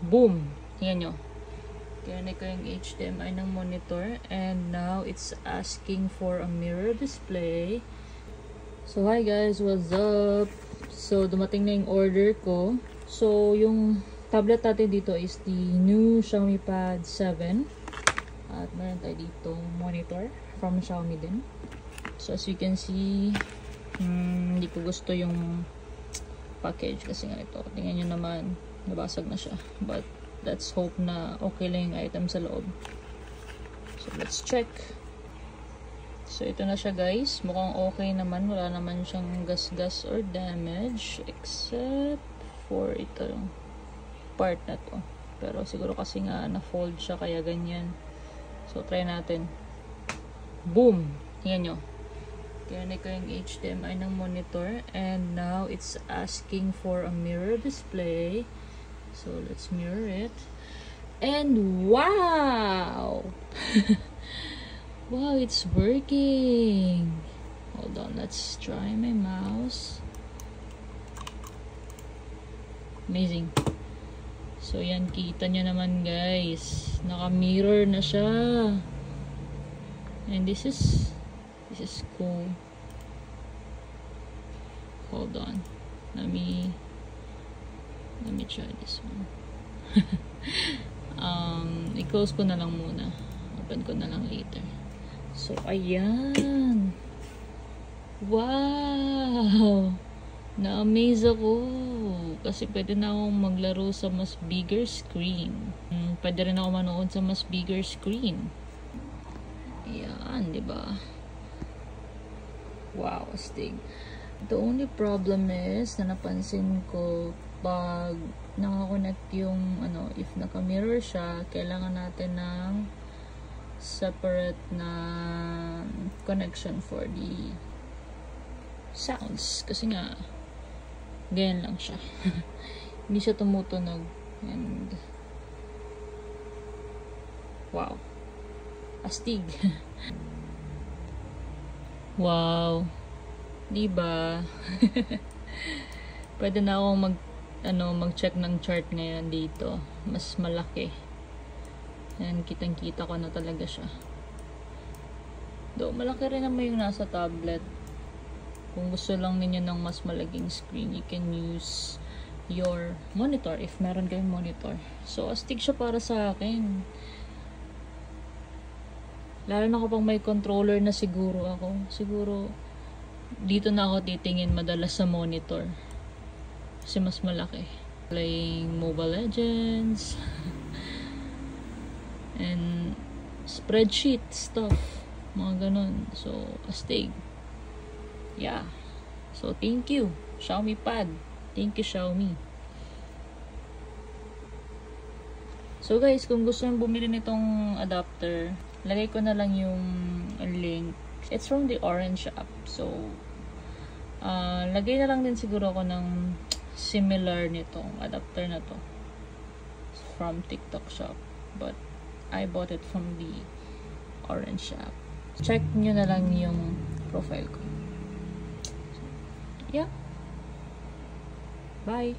Boom! Tingnan nyo. Kaya ko yung HDMI ng monitor. And now, it's asking for a mirror display. So, hi guys! What's up? So, dumating na yung order ko. So, yung tablet natin dito is the new Xiaomi Pad 7. At meron tayo dito monitor from Xiaomi din. So, as you can see, hindi ko gusto yung package kasi nga ito. Tingnan nyo naman, nabasag na siya. But, let's hope na okay lang yung item sa loob. So, let's check. So, ito na siya guys. Mukhang okay naman. Wala naman siyang gas-gas or damage. Except for ito part na to. Pero siguro kasi nga na-fold siya kaya ganyan. So, try natin. Boom! Tingnan nyo. Kaya ko yung HDMI ng monitor. And now, it's asking for a mirror display. So, let's mirror it. And wow! Wow, it's working! Hold on, let's try my mouse. Amazing. So, yan, kita nyo naman guys. Naka-mirror na siya. And this is cool. Hold on. Let me try this one. I-close ko na lang muna. Open ko na lang later. So, ayan. Wow! Na-amaze ako. Kasi pwede na akong maglaro sa mas bigger screen. Pwede rin ako manood sa mas bigger screen. Ayan, diba? Wow, astig. The only problem is, na napansin ko, pag nakakonect yung, if naka-mirror siya, kailangan natin ng separate na connection for the sounds. Kasi nga, ganyan lang siya. Hindi siya tumutunog. And, wow. Astig. Wow. Diba? Pwede na akong mag-check ng chart ngayon dito. Mas malaki. Ayan, kitang-kita ko na talaga siya. Though, malaki rin naman yung nasa tablet. Kung gusto lang ninyo ng mas malaking screen, you can use your monitor if meron kayong monitor. So, astig siya para sa akin. Lalo na kapag may controller na siguro ako. Siguro, dito na ako titingin madalas sa monitor. Kasi mas malaki. Playing Mobile Legends. And spreadsheet stuff. Mga ganun. So, astig. Yeah. So, thank you. Xiaomi Pad. Thank you, Xiaomi. So, guys, kung gusto nyo bumili nitong adapter, lagay ko na lang yung link. It's from the Orange app. So, lagay na lang din siguro ako ng similar nitong adapter na to from TikTok shop, but I bought it from the Orange app. Check nyo na lang yung profile ko. Yeah. Bye.